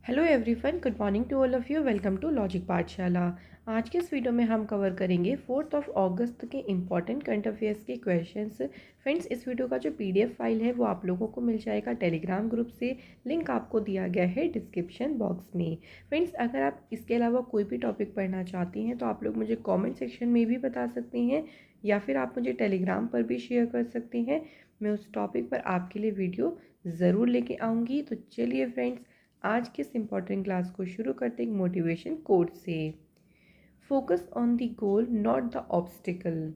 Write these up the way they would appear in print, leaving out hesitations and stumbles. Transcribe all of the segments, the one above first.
Hello everyone, good morning to all of you. Welcome to logic Pathshala. आज के इस video में हम कवर करेंगे 4 अगस्त के इम्पॉर्टेंट करंट अफेयर्स के क्वेश्चंस। फ्रेंड्स, इस वीडियो का जो पीडीएफ फाइल है वो आप लोगों को मिल जाएगा टेलीग्राम ग्रुप से। लिंक आपको दिया गया है डिस्क्रिप्शन बॉक्स में। फ्रेंड्स, अगर आप इसके अलावा कोई भी टॉपिक पढ़ना चाहती हैं तो आप लोग मुझे कॉमेंट सेक्शन में भी बता सकती हैं या फिर आप मुझे टेलीग्राम पर भी शेयर कर सकती हैं। मैं उस टॉपिक पर आपके लिए वीडियो ज़रूर लेके आऊँगी। तो चलिए फ्रेंड्स, आज के इस इम्पॉर्टेंट क्लास को शुरू करते हैं मोटिवेशन कोट से। Focus on the goal not the obstacle.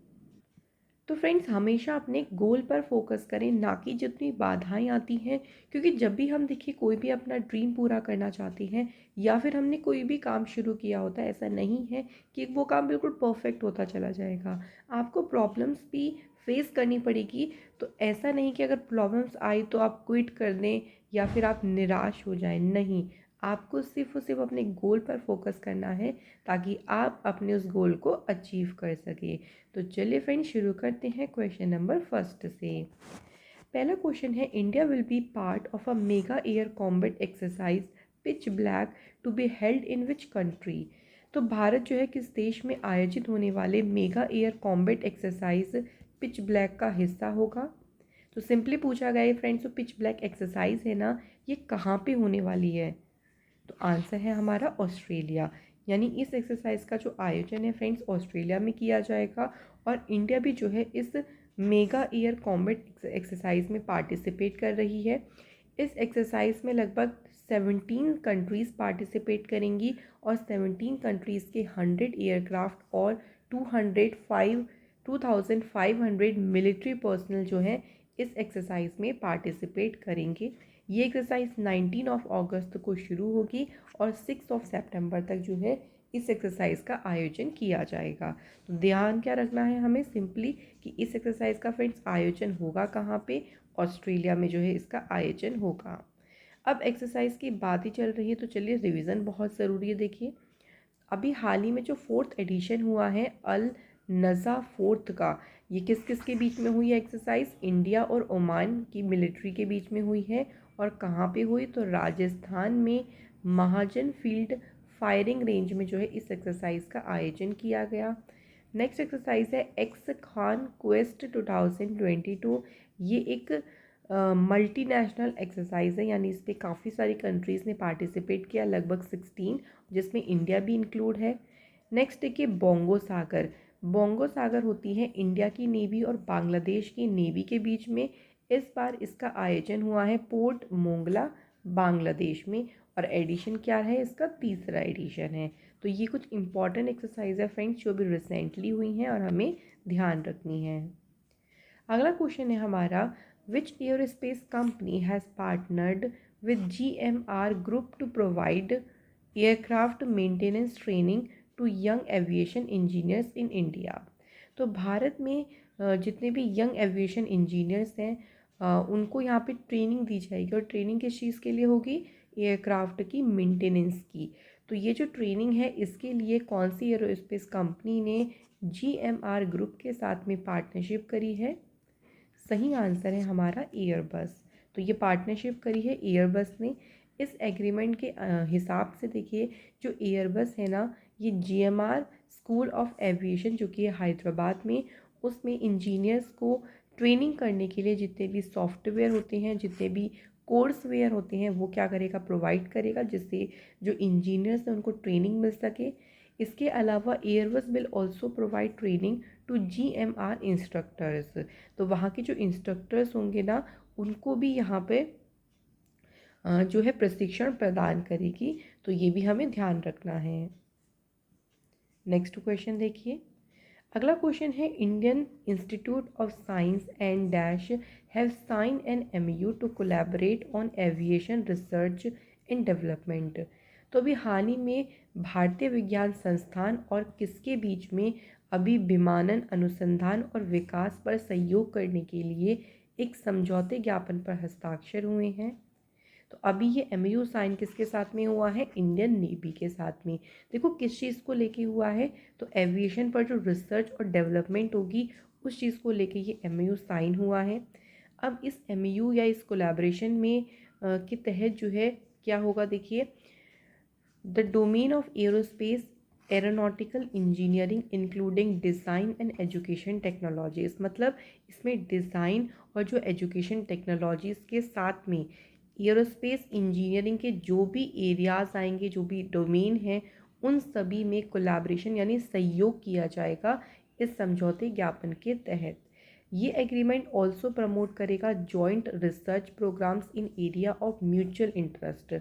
तो फ्रेंड्स, हमेशा अपने गोल पर फोकस करें, ना कि जितनी बाधाएं आती हैं। क्योंकि जब भी हम देखिए कोई भी अपना ड्रीम पूरा करना चाहते हैं या फिर हमने कोई भी काम शुरू किया होता है, ऐसा नहीं है कि वो काम बिल्कुल परफेक्ट होता चला जाएगा। आपको प्रॉब्लम्स भी फेस करनी पड़ेगी। तो ऐसा नहीं कि अगर प्रॉब्लम्स आई तो आप क्विट कर दें या फिर आप निराश हो जाएं। नहीं, आपको सिर्फ और सिर्फ अपने गोल पर फोकस करना है ताकि आप अपने उस गोल को अचीव कर सकें। तो चलिए फ्रेंड्स, शुरू करते हैं क्वेश्चन नंबर फर्स्ट से। पहला क्वेश्चन है, India will be part of a mega air combat exercise pitch black to be held in which country. तो भारत जो है किस देश में आयोजित होने वाले mega air combat exercise pitch black का हिस्सा होगा। तो सिंपली पूछा गया है फ्रेंड्स, तो पिच ब्लैक एक्सरसाइज है ना, ये कहाँ पे होने वाली है। तो आंसर है हमारा ऑस्ट्रेलिया। यानी इस एक्सरसाइज का जो आयोजन है फ्रेंड्स ऑस्ट्रेलिया में किया जाएगा। और इंडिया भी जो है इस मेगा एयर कॉम्बैट एक्सरसाइज में पार्टिसिपेट कर रही है। इस एक्सरसाइज में लगभग 17 कंट्रीज़ पार्टिसिपेट करेंगी और 17 कंट्रीज़ के 100 एयरक्राफ्ट और 2500 मिलिट्री पर्सनल जो हैं इस एक्सरसाइज में पार्टिसिपेट करेंगे। ये एक्सरसाइज 19 अगस्त को शुरू होगी और 6 सितंबर तक जो है इस एक्सरसाइज का आयोजन किया जाएगा। तो ध्यान क्या रखना है हमें, सिंपली कि इस एक्सरसाइज का फ्रेंड्स आयोजन होगा कहाँ पे, ऑस्ट्रेलिया में जो है इसका आयोजन होगा। अब एक्सरसाइज की बात ही चल रही है तो चलिए, रिवीजन बहुत ज़रूरी है। देखिए, अभी हाल ही में जो 4th एडिशन हुआ है अल नज़ा फोर्थ का, ये किस किस के बीच में हुई है एक्सरसाइज, इंडिया और ओमान की मिलिट्री के बीच में हुई है। और कहाँ पे हुई, तो राजस्थान में महाजन फील्ड फायरिंग रेंज में जो है इस एक्सरसाइज का आयोजन किया गया। नेक्स्ट एक्सरसाइज है एक्स खान क्वेस्ट 2022। ये एक मल्टीनेशनल एक्सरसाइज है, यानी इस पर काफ़ी सारी कंट्रीज़ ने पार्टिसिपेट किया, लगभग 16, जिसमें इंडिया भी इंक्लूड है। नेक्स्ट देखिए, बोंगो सागर। बोंगो सागर होती है इंडिया की नेवी और बांग्लादेश की नेवी के बीच में। इस बार इसका आयोजन हुआ है पोर्ट मोंगला, बांग्लादेश में। और एडिशन क्या है, इसका तीसरा एडिशन है। तो ये कुछ इंपॉर्टेंट एक्सरसाइज है फ्रेंड्स जो भी रिसेंटली हुई हैं और हमें ध्यान रखनी है। अगला क्वेश्चन है हमारा, which aerospace company has partnered with GMR group to provide aircraft maintenance training to young aviation engineers in India. तो भारत में जितने भी यंग एविएशन इंजीनियर्स हैं उनको यहाँ पे ट्रेनिंग दी जाएगी। और ट्रेनिंग किस चीज़ के लिए होगी, एयरक्राफ्ट की मेंटेनेंस की। तो ये जो ट्रेनिंग है इसके लिए कौन सी एयरोस्पेस कंपनी ने GMR ग्रुप के साथ में पार्टनरशिप करी है। सही आंसर है हमारा एयरबस। तो ये पार्टनरशिप करी है एयरबस ने। इस एग्रीमेंट के हिसाब से देखिए, जो एयरबस है ना, ये GMR स्कूल ऑफ एविएशन जो कि है हैदराबाद में, उसमें इंजीनियर्स को ट्रेनिंग करने के लिए जितने भी सॉफ्टवेयर होते हैं, जितने भी कोर्स वेयर होते हैं, वो क्या करेगा, प्रोवाइड करेगा, जिससे जो इंजीनियर्स हैं उनको ट्रेनिंग मिल सके। इसके अलावा Airbus will also provide training to GMR instructors. तो वहाँ के जो इंस्ट्रक्टर्स होंगे ना, उनको भी यहाँ पे जो है प्रशिक्षण प्रदान करेगी। तो ये भी हमें ध्यान रखना है। नेक्स्ट क्वेश्चन देखिए, अगला क्वेश्चन है, Indian Institute of Science and dash have sign an MOU to collaborate on aviation research and development. तो अभी हाल ही में भारतीय विज्ञान संस्थान और किसके बीच में अभी विमानन अनुसंधान और विकास पर सहयोग करने के लिए एक समझौते ज्ञापन पर हस्ताक्षर हुए हैं। तो अभी ये MOU साइन किसके साथ में हुआ है, इंडियन नेवी के साथ में। देखो किस चीज़ को लेके हुआ है, तो एविएशन पर जो रिसर्च और डेवलपमेंट होगी उस चीज़ को लेके ये MOU साइन हुआ है। अब इस MOU या इस कोलैबोरेशन में के तहत जो है क्या होगा, देखिए the domain of aerospace aeronautical engineering including design and education technologies, मतलब इसमें डिज़ाइन और जो एजुकेशन टेक्नोलॉजीज़ के साथ में एरोस्पेस इंजीनियरिंग के जो भी एरियाज़ आएंगे, जो भी डोमेन हैं, उन सभी में कोलैबोरेशन यानी सहयोग किया जाएगा इस समझौते ज्ञापन के तहत। ये एग्रीमेंट ऑल्सो प्रमोट करेगा joint research programmes in area of mutual interest.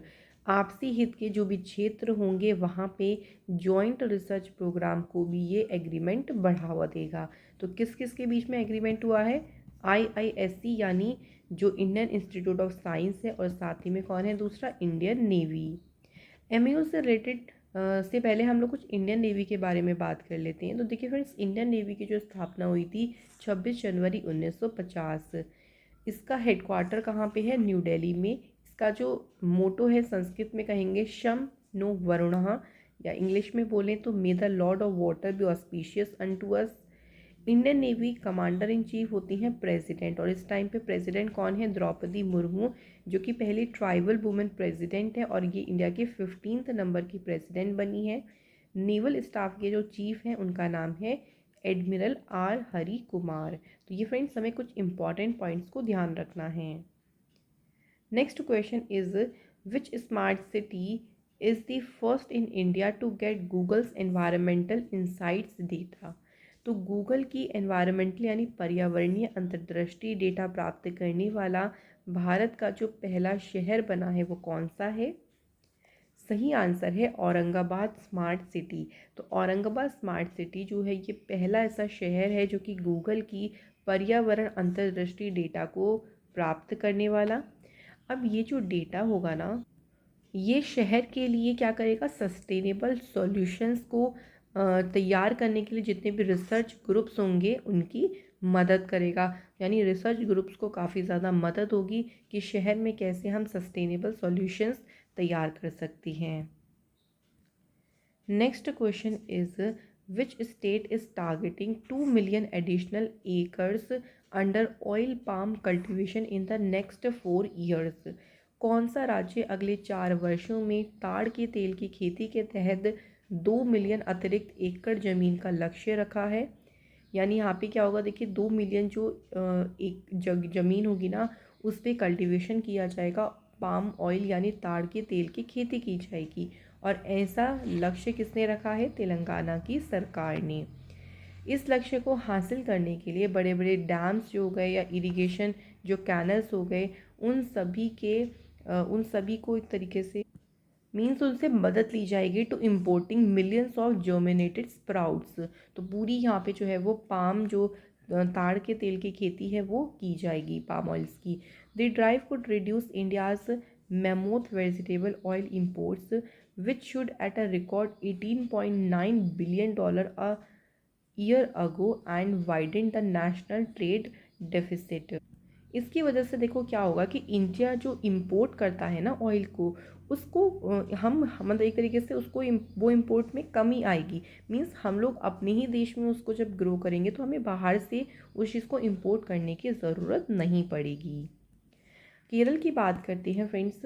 आपसी हित के जो भी क्षेत्र होंगे वहाँ पे जॉइंट रिसर्च प्रोग्राम को भी ये एग्रीमेंट बढ़ावा देगा। तो किस किस के बीच में एग्रीमेंट हुआ है? IISc यानी जो इंडियन इंस्टीट्यूट ऑफ साइंस है, और साथ ही में कौन है दूसरा? Indian navy. MAO से रिलेटेड से पहले हम लोग कुछ इंडियन नेवी के बारे में बात कर लेते हैं। तो देखिए फ्रेंड्स, इंडियन नेवी की जो स्थापना हुई थी 26 जनवरी 1950। इसका हेडक्वार्टर कहाँ पे है? न्यू दिल्ली में। इसका जो मोटो है संस्कृत में कहेंगे शम नो वरुणः, या इंग्लिश में बोलें तो मे the Lord of water B auspicious unto us. Indian navy commander in chief होती हैं प्रेसिडेंट, और इस टाइम पे प्रेसिडेंट कौन है? द्रौपदी मुर्मू, जो कि पहली ट्राइबल वुमेन प्रेसिडेंट है, और ये इंडिया के 15th नंबर की प्रेसिडेंट बनी है। नेवल स्टाफ के जो चीफ हैं उनका नाम है एडमिरल R हरि कुमार। तो ये फ्रेंड्स हमें कुछ इंपॉर्टेंट पॉइंट्स को ध्यान रखना है। Next question is which smart city is the first in India to get Google's environmental insights data. तो गूगल की एनवायरमेंटल यानी पर्यावरणीय अंतर्दृष्टि डेटा प्राप्त करने वाला भारत का जो पहला शहर बना है वो कौन सा है? सही आंसर है औरंगाबाद स्मार्ट सिटी। तो औरंगाबाद स्मार्ट सिटी जो है ये पहला ऐसा शहर है जो कि गूगल की पर्यावरण अंतर्दृष्टि डेटा को प्राप्त करने वाला। अब ये जो डेटा होगा ना, ये शहर के लिए क्या करेगा? सस्टेनेबल सॉल्यूशंस को तैयार करने के लिए जितने भी रिसर्च ग्रुप्स होंगे उनकी मदद करेगा। यानी रिसर्च ग्रुप्स को काफ़ी ज़्यादा मदद होगी कि शहर में कैसे हम सस्टेनेबल सॉल्यूशंस तैयार कर सकती हैं। Next question is which state is targeting 2 million additional acres under oil palm cultivation in the next 4 years. कौन सा राज्य अगले 4 वर्षों में ताड़ के तेल की खेती के तहत 2 मिलियन अतिरिक्त एकड़ ज़मीन का लक्ष्य रखा है? यानी यहाँ पे क्या होगा? देखिए 2 मिलियन जो एक ज़मीन होगी ना, उस पर कल्टिवेशन किया जाएगा, पाम ऑयल यानी ताड़ के तेल की खेती की जाएगी। और ऐसा लक्ष्य किसने रखा है? तेलंगाना की सरकार ने। इस लक्ष्य को हासिल करने के लिए बड़े बड़े डैम्स जो हो गए या इरिगेशन जो कैनल्स हो गए, उन सभी को एक तरीके से मीन्स उनसे मदद ली जाएगी to importing millions of germinated sprouts. तो पूरी यहाँ पे जो है वो पाम जो ताड़ के तेल की खेती है वो की जाएगी, पाम ऑयल्स की। The drive could reduce India's mammoth vegetable oil imports which should at a record $18.9 billion a year ago and widen the national trade deficit. इसकी वजह से देखो क्या होगा कि इंडिया जो इंपोर्ट करता है ना ऑयल को, उसको हम मतलब एक तरीके से उसको वो इंपोर्ट में कमी आएगी। मींस हम लोग अपने ही देश में उसको जब ग्रो करेंगे तो हमें बाहर से उस चीज़ को इंपोर्ट करने की ज़रूरत नहीं पड़ेगी। केरल की बात करते हैं फ्रेंड्स।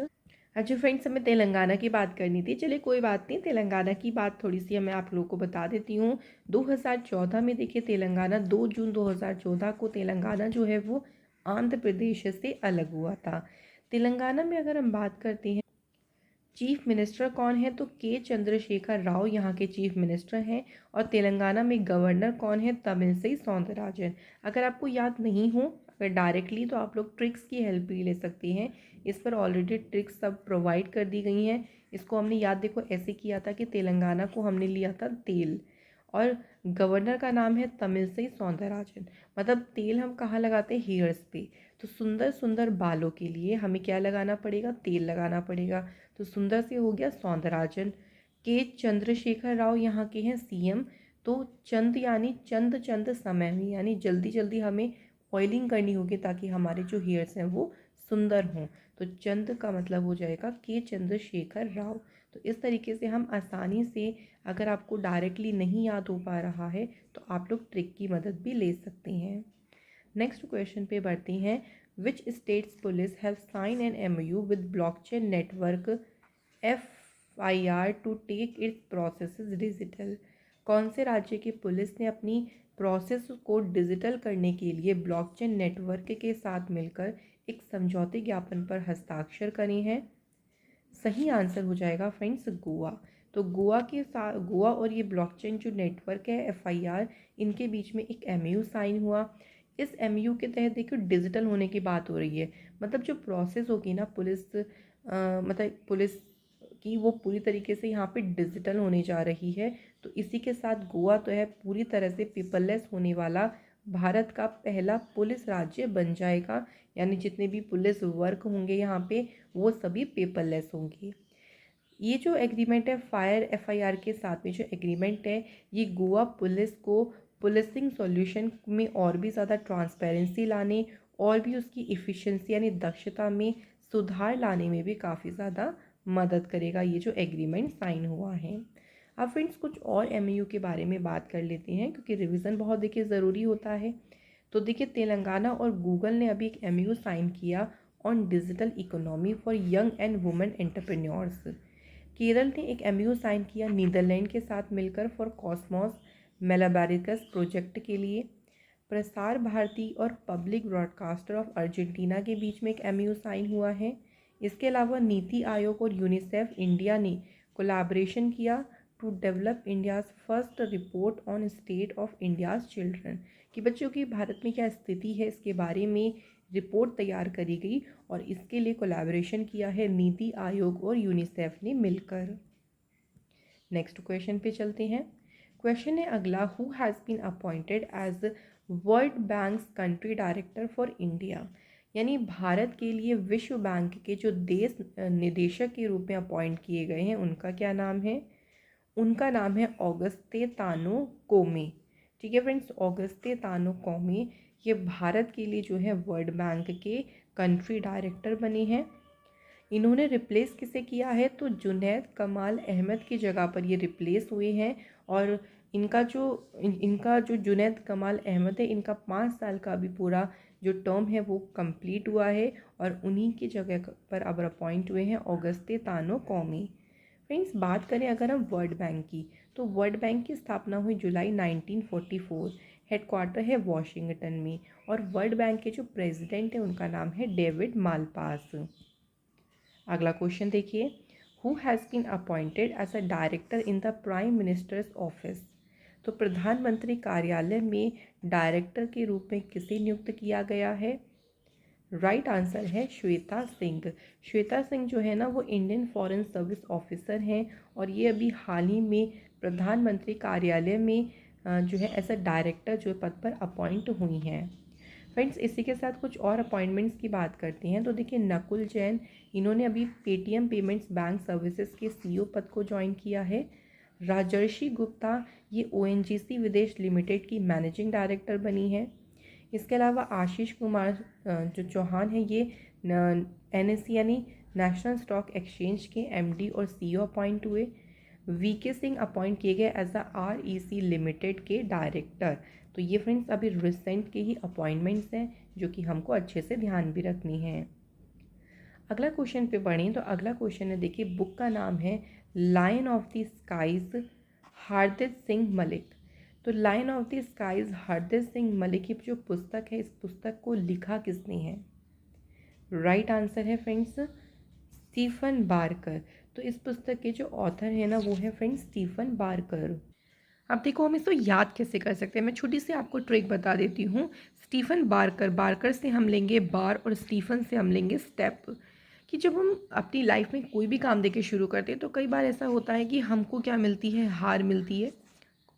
अच्छा फ्रेंड्स, हमें तेलंगाना की बात करनी थी, चलिए कोई बात नहीं, तेलंगाना की बात थोड़ी सी मैं आप लोगों को बता देती हूँ। 2014 में देखिए तेलंगाना 2 जून 2014 को तेलंगाना जो है वो आंध्र प्रदेश से अलग हुआ था। तेलंगाना में अगर हम बात करते हैं चीफ मिनिस्टर कौन है, तो के चंद्रशेखर राव यहाँ के चीफ मिनिस्टर हैं। और तेलंगाना में गवर्नर कौन है? तमिलसाई सौंदरराजन। अगर आपको याद नहीं हो अगर डायरेक्टली, तो आप लोग ट्रिक्स की हेल्प भी ले सकते हैं। इस पर ऑलरेडी ट्रिक्स सब प्रोवाइड कर दी गई हैं। इसको हमने याद देखो ऐसे किया था कि तेलंगाना को हमने लिया था तेल, और गवर्नर का नाम है तमिलसाई सौंदरराजन। मतलब तेल हम कहाँ लगाते हैं? हेयर्स पे। तो सुंदर सुंदर बालों के लिए हमें क्या लगाना पड़ेगा? तेल लगाना पड़ेगा। तो सुंदर से हो गया सौंदरराजन। के चंद्रशेखर राव यहाँ के हैं CM। तो चंद यानी चंद चंद समय में, यानी जल्दी जल्दी हमें ऑयलिंग करनी होगी ताकि हमारे जो हेयर्स हैं वो सुंदर हों। तो चंद का मतलब हो जाएगा के चंद्रशेखर राव। तो इस तरीके से हम आसानी से, अगर आपको डायरेक्टली नहीं याद हो पा रहा है तो आप लोग ट्रिक की मदद भी ले सकते हैं। नेक्स्ट क्वेश्चन पे बढ़ते हैं। Which states police have sign an MOU with blockchain network FIR to take its processes digital. कौन से राज्य की पुलिस ने अपनी प्रोसेस को डिजिटल करने के लिए ब्लॉकचेन नेटवर्क के साथ मिलकर एक समझौते ज्ञापन पर हस्ताक्षर करे हैं? सही आंसर हो जाएगा फ्रेंड्स गोवा। तो गोवा के साथ, गोवा और ये ब्लॉकचेन जो नेटवर्क है FIR, इनके बीच में एक MOU साइन हुआ। इस MOU के तहत देखिए डिजिटल होने की बात हो रही है, मतलब जो प्रोसेस होगी ना पुलिस मतलब पुलिस की, वो पूरी तरीके से यहाँ पे डिजिटल होने जा रही है। तो इसी के साथ गोवा तो है पूरी तरह से पेपरलेस होने वाला भारत का पहला पुलिस राज्य बन जाएगा, यानी जितने भी पुलिस वर्क होंगे यहाँ पे वो सभी पेपरलेस होंगे। ये जो एग्रीमेंट है फायर FIR के साथ में जो एग्रीमेंट है, ये गोवा पुलिस को पुलिसिंग सॉल्यूशन में और भी ज़्यादा ट्रांसपेरेंसी लाने और भी उसकी इफ़िशेंसी यानी दक्षता में सुधार लाने में भी काफ़ी ज़्यादा मदद करेगा, ये जो एग्रीमेंट साइन हुआ है। अब फ्रेंड्स कुछ और MOU के बारे में बात कर लेते हैं, क्योंकि रिवीजन बहुत देखिए ज़रूरी होता है। तो देखिए तेलंगाना और गूगल ने अभी एक MOU साइन किया on digital economy for young and women entrepreneurs. Kerala ने एक MOU साइन किया नीदरलैंड के साथ मिलकर फॉर कॉस्मोस मेलाबारिकस प्रोजेक्ट के लिए। प्रसार भारती और पब्लिक ब्रॉडकास्टर ऑफ अर्जेंटीना के बीच में एक MOU साइन हुआ है। इसके अलावा नीति आयोग और यूनिसेफ इंडिया ने कोलैबोरेशन किया to develop India's first report on state of India's children, कि बच्चों की भारत में क्या स्थिति है इसके बारे में रिपोर्ट तैयार करी गई, और इसके लिए कोलैबोरेशन किया है नीति आयोग और यूनिसेफ ने मिलकर। नेक्स्ट क्वेश्चन पे चलते हैं। क्वेश्चन है अगला, who has been appointed as World Bank country director for India, यानी भारत के लिए विश्व बैंक के जो देश निदेशक के रूप में अपॉइंट किए गए हैं उनका क्या नाम है? उनका नाम है ऑगस्ते तानो कोमे। ठीक है फ्रेंड्स, ऑगस्ते तानो कोमे ये भारत के लिए जो है वर्ल्ड बैंक के कंट्री डायरेक्टर बने हैं। इन्होंने रिप्लेस किसे किया है? तो जुनैद कमाल अहमद की जगह पर ये रिप्लेस हुए हैं। और इनका जो जुनैद कमाल अहमद है, इनका 5 साल का अभी पूरा जो टर्म है वो कंप्लीट हुआ है, और उन्हीं की जगह पर अब अपॉइंट हुए हैं ऑगस्ते तानो कौमी। फ्रेंड्स बात करें अगर हम वर्ल्ड बैंक की, तो वर्ल्ड बैंक की स्थापना हुई जुलाई 1944। हेडक्वार्टर है वॉशिंगटन में, और वर्ल्ड बैंक के जो प्रेसिडेंट हैं उनका नाम है डेविड मालपास। अगला क्वेश्चन देखिए, who has been appointed as a director in the prime minister's office. तो प्रधानमंत्री कार्यालय में डायरेक्टर के रूप में किसे नियुक्त किया गया है? राइट आंसर है श्वेता सिंह। श्वेता सिंह जो है ना वो इंडियन फॉरेन सर्विस ऑफिसर हैं, और ये अभी हाल ही में प्रधानमंत्री कार्यालय में जो है एज अ डायरेक्टर जो पद पर अपॉइंट हुई हैं। फ्रेंड्स इसी के साथ कुछ और अपॉइंटमेंट्स की बात करते हैं। तो देखिए नकुल जैन, इन्होंने अभी पेटीएम पेमेंट्स बैंक सर्विसेज के CEO पद को ज्वाइन किया है। राजर्षि गुप्ता ये ONGC विदेश लिमिटेड की मैनेजिंग डायरेक्टर बनी है। इसके अलावा आशीष कुमार जो चौहान है ये NSE यानी नेशनल स्टॉक एक्सचेंज के MD और CEO अपॉइंट हुए। VK सिंह अपॉइंट किए गए एज अ REC लिमिटेड के डायरेक्टर। तो ये फ्रेंड्स अभी रिसेंट के ही अपॉइंटमेंट्स हैं जो कि हमको अच्छे से ध्यान भी रखनी है। अगला क्वेश्चन पे बढ़ें तो अगला क्वेश्चन है, देखिए बुक का नाम है लायन ऑफ द स्काइज हार्दिक सिंह मलिक। तो लायन ऑफ द स्काइज हार्दिक सिंह मलिक की जो पुस्तक है, इस पुस्तक को लिखा किसने है? राइट आंसर है फ्रेंड्स स्टीफन बारकर। तो इस पुस्तक के जो ऑथर है ना वो है फ्रेंड्स स्टीफन बारकर। अब देखो हम इसको याद कैसे कर सकते हैं, मैं छोटी सी आपको ट्रिक बता देती हूँ। स्टीफन बारकर, बारकर से हम लेंगे बार और स्टीफन से हम लेंगे स्टेप। कि जब हम अपनी लाइफ में कोई भी काम देके शुरू करते हैं तो कई बार ऐसा होता है कि हमको क्या मिलती है? हार मिलती है।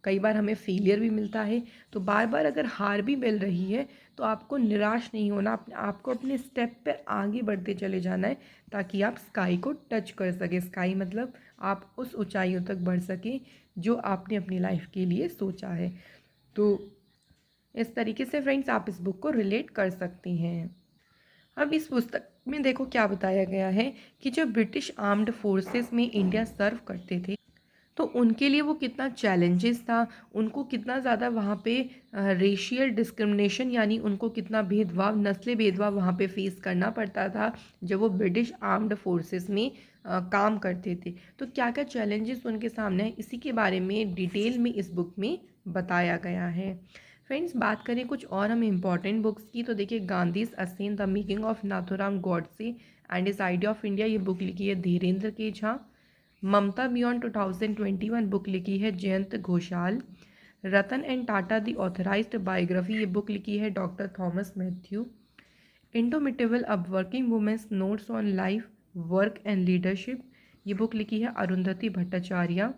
कई बार हमें फेलियर भी मिलता है। तो बार बार अगर हार भी मिल रही है तो आपको निराश नहीं होना, आपको अपने स्टेप पर आगे बढ़ते चले जाना है, ताकि आप स्काई को टच कर सकें। स्काई मतलब आप उस ऊंचाइयों तक बढ़ सकें जो आपने अपनी लाइफ के लिए सोचा है। तो इस तरीके से फ्रेंड्स आप इस बुक को रिलेट कर सकती हैं। अब इस पुस्तक में देखो क्या बताया गया है कि जो ब्रिटिश आर्म्ड फोर्सेस में इंडिया सर्व करते थे, तो उनके लिए वो कितना चैलेंजेस था, उनको कितना ज़्यादा वहाँ पे रेशियल डिस्क्रिमिनेशन यानी उनको कितना भेदभाव, नस्ली भेदभाव वहाँ पे फेस करना पड़ता था जब वो ब्रिटिश आर्म्ड फोर्सेस में काम करते थे। तो क्या क्या चैलेंजेस उनके सामने हैं, इसी के बारे में डिटेल में इस बुक में बताया गया है। फ्रेंड्स, बात करें कुछ और हम इम्पॉर्टेंट बुक्स की, तो देखिए गांधीज असेन the making of Nathuram Godse and is idea of India, ये बुक लिखी है धीरेन्द्र के झा। ममता बियॉन्ड 2021 बुक लिखी है Jayant Ghoshal. Ratan and Tata the authorised biography, ये बुक लिखी है doctor Thomas Mathew. Indomitable a working women's notes on life work and leadership, ये बुक लिखी है Arundhati Bhattacharya.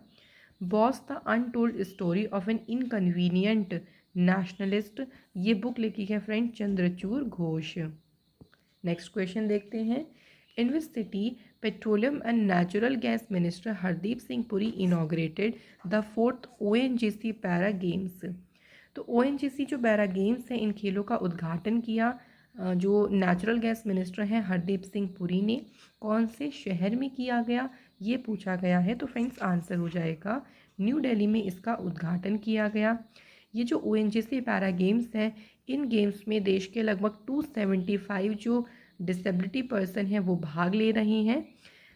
Boss the untold story of an inconvenient nationalist, ये बुक लिखी है friend Chandrachur Ghose. Next question देखते हैं। In which city petroleum and natural gas minister Hardeep Singh Puri inaugurated the 4th ONGC para games. तो ONGC जो पैरा गेम्स हैं, इन खेलों का उद्घाटन किया जो नेचुरल गैस मिनिस्टर हैं हरदीप सिंह पुरी ने, कौन से शहर में किया गया ये पूछा गया है। तो फ्रेंड्स आंसर हो जाएगा न्यू दिल्ली में इसका उद्घाटन किया गया। ये जो ONGC पैरा गेम्स हैं, इन गेम्स में देश के लगभग 275 जो डिसेबिलिटी पर्सन हैं वो भाग ले रही हैं।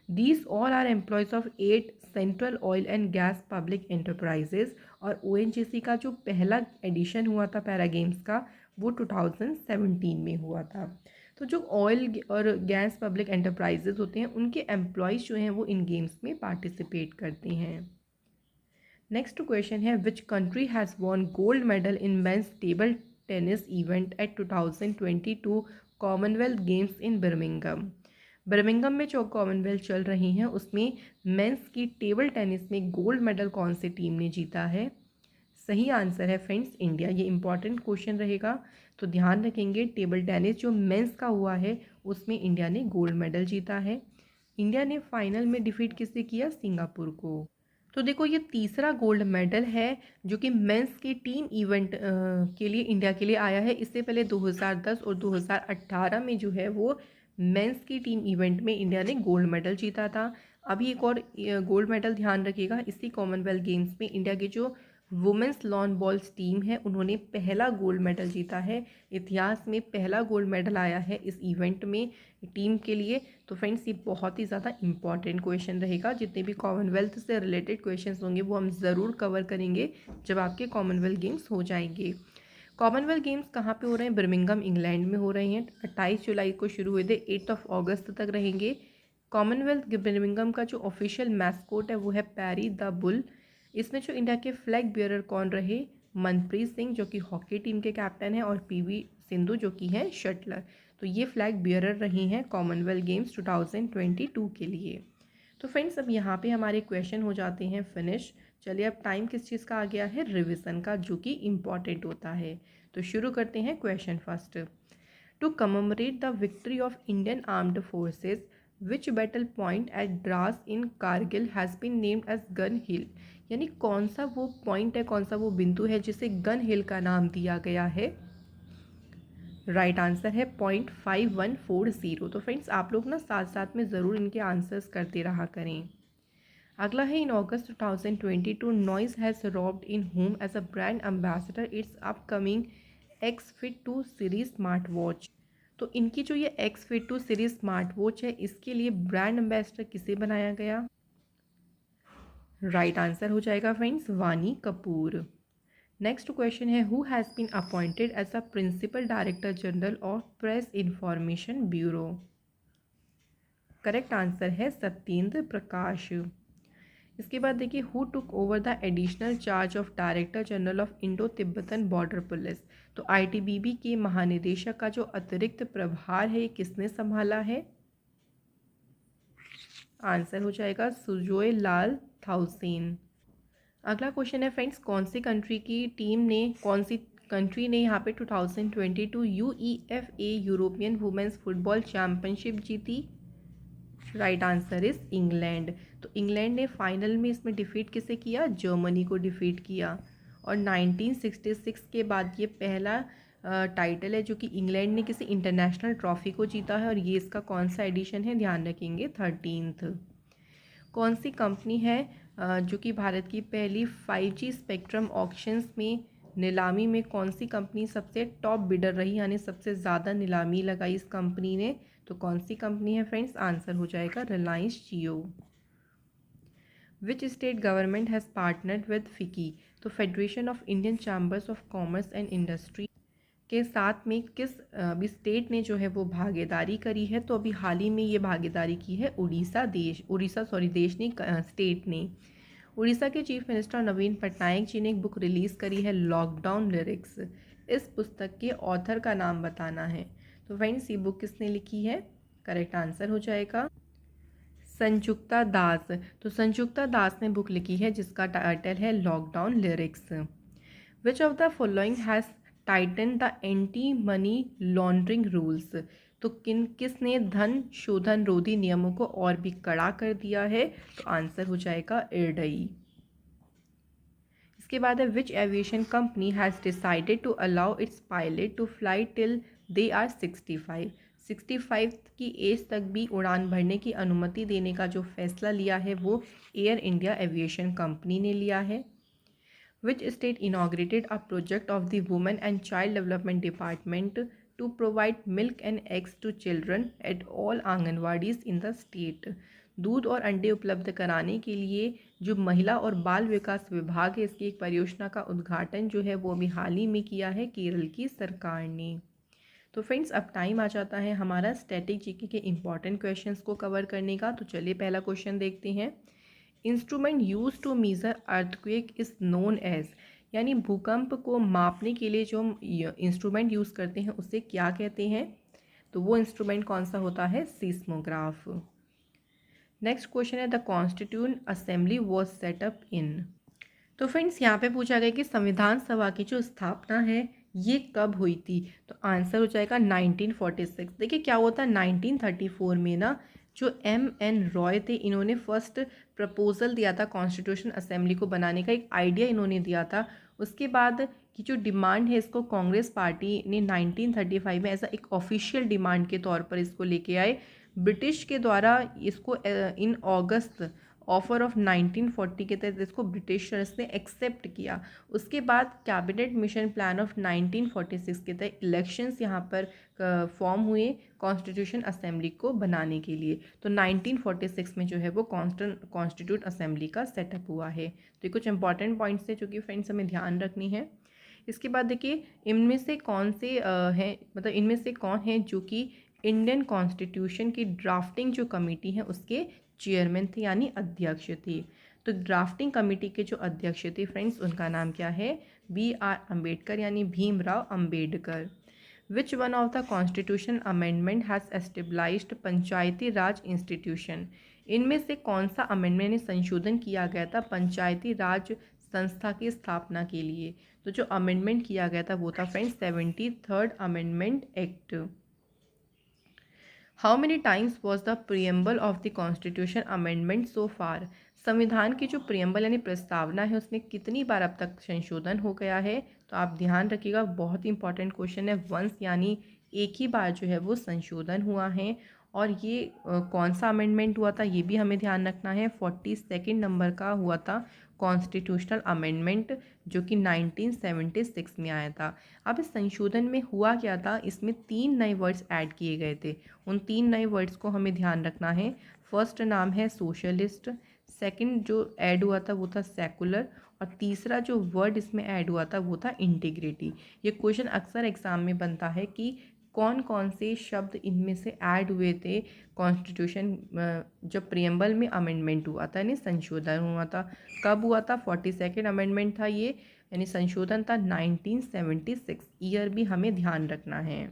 These all are employees of 8 central oil and gas public enterprises. और ONGC का जो पहला एडिशन हुआ था पैरा गेम्स का, वो 2017 में हुआ था। तो जो ऑयल और गैस पब्लिक एंटरप्राइजेज होते हैं, उनके एम्प्लॉयज़ जो हैं वो इन गेम्स में पार्टिसिपेट करते हैं। नेक्स्ट क्वेश्चन है, which country has won gold medal in men's table tennis event at 2022 Commonwealth Games in Birmingham. Birmingham में जो कॉमनवेल्थ चल रही हैं उसमें मेंस की टेबल टेनिस में गोल्ड मेडल कौन सी टीम ने जीता है। सही आंसर है फ्रेंड्स इंडिया। ये इंपॉर्टेंट क्वेश्चन रहेगा, तो ध्यान रखेंगे। टेबल टेनिस जो मेंस का हुआ है उसमें इंडिया ने गोल्ड मेडल जीता है। इंडिया ने फाइनल में डिफीट किससे किया, सिंगापुर को। तो देखो ये तीसरा गोल्ड मेडल है जो कि मेंस के टीम इवेंट के लिए इंडिया के लिए आया है। इससे पहले 2010 और 2018 में जो है वो मेंस की टीम इवेंट में इंडिया ने गोल्ड मेडल जीता था। अभी एक और गोल्ड मेडल ध्यान रखिएगा, इसी कॉमनवेल्थ गेम्स में इंडिया की जो वुमेंस लॉन बॉल्स टीम है उन्होंने पहला गोल्ड मेडल जीता है। इतिहास में पहला गोल्ड मेडल आया है इस इवेंट में टीम के लिए। तो फ्रेंड्स ये बहुत ही ज़्यादा इंपॉर्टेंट क्वेश्चन रहेगा। जितने भी कॉमनवेल्थ से रिलेटेड क्वेश्चंस होंगे वो हम ज़रूर कवर करेंगे जब आपके कॉमनवेल्थ गेम्स हो जाएंगे। कॉमनवेल्थ गेम्स कहाँ पे हो रहे हैं, बर्मिंघम इंग्लैंड में हो रहे हैं। 28 जुलाई को शुरू हुए थे, 8 अगस्त तक रहेंगे। कॉमनवेल्थ बर्मिंघम का जो ऑफिशियल मैस्कोट है वो है पैरी द बुल। इसमें जो इंडिया के फ्लैग बियरर कौन रहे, मनप्रीत सिंह जो कि हॉकी टीम के कैप्टन हैं और PV सिंधु जो कि हैं शटलर। तो ये फ्लैग बियरर रही हैं कॉमनवेल्थ गेम्स 2022 के लिए। तो फ्रेंड्स अब यहाँ पे हमारे क्वेश्चन हो जाते हैं फिनिश। चलिए अब टाइम किस चीज़ का आ गया है, रिविज़न का, जो कि इम्पॉर्टेंट होता है। तो शुरू करते हैं question first. To commemorate the victory of Indian armed forces which battle point at Dras in Kargil has been named as Gun Hill. यानी कौन सा वो पॉइंट है, कौन सा वो बिंदु है जिसे गन हिल का नाम दिया गया है। राइट आंसर है पॉइंट 5140। तो फ्रेंड्स आप लोग ना साथ साथ में ज़रूर इनके आंसर्स करते रहा करें। अगला है, in August 2022 Noise has roped in home as a brand ambassador its upcoming X-Fit 2 series smart watch. तो इनकी जो ये X-Fit 2 सीरीज स्मार्ट वॉच है इसके लिए ब्रांड एम्बेसडर किसे बनाया गया। राइट आंसर हो जाएगा friends Vani Kapoor. Next question है, who has been appointed as a principal director general of Press Information Bureau. Correct answer है सत्येंद्र प्रकाश। इसके बाद देखिए, who took over the additional charge of director general of Indo Tibetan Border Police. तो ITBP के महानिदेशक का जो अतिरिक्त प्रभार है ये किसने संभाला है। आंसर हो जाएगा सुजोय लाल थाउसेन। अगला क्वेश्चन है फ्रेंड्स, कौन सी कंट्री ने यहाँ पे 2022 UEFA European women's football championship जीती। Right answer is England. तो इंग्लैंड ने फाइनल में इसमें डिफीट किसे किया, जर्मनी को डिफीट किया। और 1966 के बाद ये पहला टाइटल है जो कि इंग्लैंड ने किसी इंटरनेशनल ट्रॉफी को जीता है। और ये इसका कौन सा एडिशन है, ध्यान रखेंगे 13th। कौन सी कंपनी है जो कि भारत की पहली 5G स्पेक्ट्रम ऑक्शंस में नीलामी में कौन सी कंपनी सबसे टॉप बिडर रही, यानी सबसे ज़्यादा नीलामी लगाई इस कंपनी ने, तो कौन सी कंपनी है फ्रेंड्स? आंसर हो जाएगा Reliance Jio. Which state government has partnered with FICCI, तो federation of Indian chambers of commerce and industry के साथ में किस अभी स्टेट ने जो है वो भागीदारी करी है? तो अभी हाल ही में ये भागीदारी की है देश ने, स्टेट ने। उड़ीसा के चीफ मिनिस्टर नवीन पटनायक जी ने एक बुक रिलीज़ करी है, लॉकडाउन लिरिक्स। इस पुस्तक के ऑथर का नाम बताना है। तो फ्रेंड्स ये बुक किसने लिखी है? करेक्ट आंसर हो जाएगा संजुक्ता दास। तो संजुक्ता दास ने बुक लिखी है जिसका टाइटल है lockdown lyrics. Which of the following has Titan the anti money laundering rules, तो किसने धन शोधन रोधी नियमों को और भी कड़ा कर दिया है? तो आंसर हो जाएगा इरडई। इसके बाद है which aviation company has decided to allow its pilot to fly till they are 65 की एज तक भी उड़ान भरने की अनुमति देने का जो फैसला लिया है वो एयर इंडिया एविएशन कंपनी ने लिया है। Which state inaugurated a project of the women and child development department to provide milk and eggs to children at all anganwadis in the state, दूध और अंडे उपलब्ध कराने के लिए जो महिला और बाल विकास विभाग है इसकी एक परियोजना का उद्घाटन जो है वो अभी हाल ही में किया है केरल की सरकार ने। तो फ्रेंड्स अब टाइम आ जाता है हमारा स्टैटिक जीके के इम्पॉर्टेंट क्वेश्चंस को कवर करने का। तो चलिए पहला क्वेश्चन देखते हैं। Instrument use to measure earthquake is known as, यानी भूकंप को मापने के लिए जो इंस्ट्रूमेंट यूज़ करते हैं उसे क्या कहते हैं? तो वो इंस्ट्रूमेंट कौन सा होता है? सीस्मोग्राफ। नेक्स्ट क्वेश्चन है the constituent assembly was set up in. तो फ्रेंड्स यहाँ पे पूछा गया कि संविधान सभा की जो स्थापना है ये कब हुई थी? तो आंसर हो जाएगा 1946। देखिए क्या होता है 1934 में ना जो M.N. रॉय थे इन्होंने फर्स्ट प्रपोजल दिया था कॉन्स्टिट्यूशन असेंबली को बनाने का, एक आइडिया इन्होंने दिया था। उसके बाद की जो डिमांड है इसको कांग्रेस पार्टी ने 1935 में ऐसा एक ऑफिशियल डिमांड के तौर पर इसको लेके आए। ब्रिटिश के द्वारा इसको इन अगस्त ऑफर ऑफ 1940 के तहत इसको ब्रिटिशर्स ने एक्सेप्ट किया। उसके बाद कैबिनेट मिशन प्लान ऑफ 1946 के तहत इलेक्शंस यहाँ पर फॉर्म हुए कॉन्स्टिट्यूशन असेंबली को बनाने के लिए। तो 1946 में जो है वो कॉन्स्टिट्यूट असेंबली का सेटअप हुआ है। तो ये कुछ इंपॉर्टेंट पॉइंट्स हैं जो कि फ्रेंड्स हमें ध्यान रखनी है। इसके बाद देखिए इनमें से कौन से हैं, मतलब इनमें से कौन है जो कि इंडियन कॉन्स्टिट्यूशन की ड्राफ्टिंग जो कमेटी है उसके चेयरमैन थे यानी अध्यक्ष थे। तो ड्राफ्टिंग कमेटी के जो अध्यक्ष थे फ्रेंड्स उनका नाम क्या है? B.R. अम्बेडकर यानी Bhimrao Ambedkar. Which one of the constitution amendment has established Panchayati Raj institution, इनमें से कौन सा अमेंडमेंट ने संशोधन किया गया था पंचायती राज संस्था की स्थापना के लिए? तो जो अमेंडमेंट किया गया था वो था friends 73rd amendment act. How many times was the preamble of the constitution amendment so far, संविधान की जो प्रियम्बल यानी प्रस्तावना है उसमें कितनी बार अब तक संशोधन हो गया है? तो आप ध्यान रखिएगा बहुत ही इंपॉर्टेंट क्वेश्चन है। वंस यानी एक ही बार जो है वो संशोधन हुआ है। और ये कौन सा अमेंडमेंट हुआ था ये भी हमें ध्यान रखना है। 42 नंबर का हुआ था कॉन्स्टिट्यूशनल अमेंडमेंट जो कि 1976 में आया था। अब इस संशोधन में हुआ क्या था, इसमें 3 नए वर्ड्स ऐड किए गए थे। उन 3 नए वर्ड्स को हमें ध्यान रखना है। फर्स्ट नाम है सोशलिस्ट, सेकंड जो ऐड हुआ था वो था सेकुलर, और तीसरा जो वर्ड इसमें ऐड हुआ था वो था इंटीग्रिटी। ये क्वेश्चन अक्सर एग्जाम में बनता है कि कौन कौन से शब्द इनमें से ऐड हुए थे कॉन्स्टिट्यूशन जब प्रियम्बल में अमेंडमेंट हुआ था यानी संशोधन हुआ था। कब हुआ था? 42nd अमेंडमेंट था ये, यानी संशोधन था 1976। ईयर भी हमें ध्यान रखना है।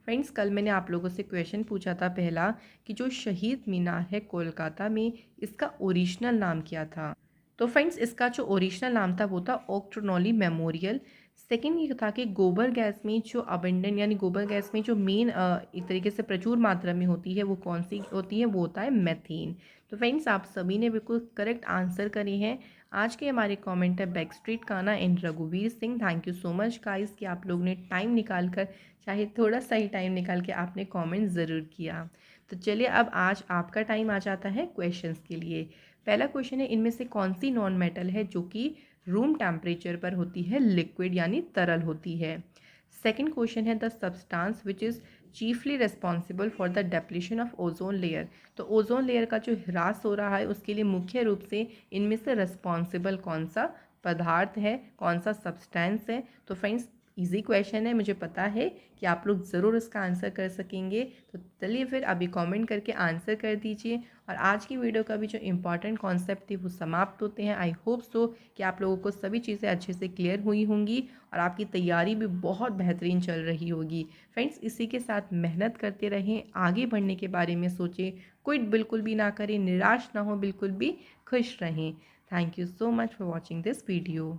फ्रेंड्स कल मैंने आप लोगों से क्वेश्चन पूछा था पहला कि जो शहीद मीनार है कोलकाता में इसका ओरिजिनल नाम क्या था? तो फ्रेंड्स इसका जो ओरिजिनल नाम था वो था ओक्ट्रोनॉली मेमोरियल। सेकेंड ये था कि गोबर गैस में जो अबेंडेंट यानी गोबर गैस में जो मेन एक तरीके से प्रचुर मात्रा में होती है वो कौन सी होती है? वो होता है मेथेन। तो फ्रेंड्स आप सभी ने बिल्कुल करेक्ट आंसर करे हैं। आज के हमारे कमेंट है बैक स्ट्रीट काना एंड रघुवीर Singh. Thank you so much guys कि आप लोग ने टाइम निकाल कर, चाहे थोड़ा सा ही टाइम निकाल के आपने कमेंट ज़रूर किया। तो चलिए अब आज आपका टाइम आ जाता है क्वेश्चंस के लिए। पहला क्वेश्चन है, इनमें से कौन सी नॉन मेटल है जो कि रूम टेम्परेचर पर होती है लिक्विड यानी तरल होती है। सेकंड क्वेश्चन है, the substance which is chiefly responsible for the depletion of ozone layer. तो ओजोन लेयर का जो ह्रास हो रहा है उसके लिए मुख्य रूप से इनमें से रिस्पॉन्सिबल कौन सा पदार्थ है, कौन सा सब्सटेंस है। तो फ्रेंड्स इजी क्वेश्चन है, मुझे पता है कि आप लोग ज़रूर इसका आंसर कर सकेंगे। तो चलिए फिर अभी कमेंट करके आंसर कर दीजिए और आज की वीडियो का भी जो इम्पॉर्टेंट कॉन्सेप्ट थे वो समाप्त होते हैं। आई होप सो कि आप लोगों को सभी चीज़ें अच्छे से क्लियर हुई होंगी और आपकी तैयारी भी बहुत बेहतरीन चल रही होगी। फ्रेंड्स इसी के साथ मेहनत करते रहें, आगे बढ़ने के बारे में सोचें, क्विट बिल्कुल भी ना करें, निराश ना हो, बिल्कुल भी खुश रहें। Thank you so much for watching this video.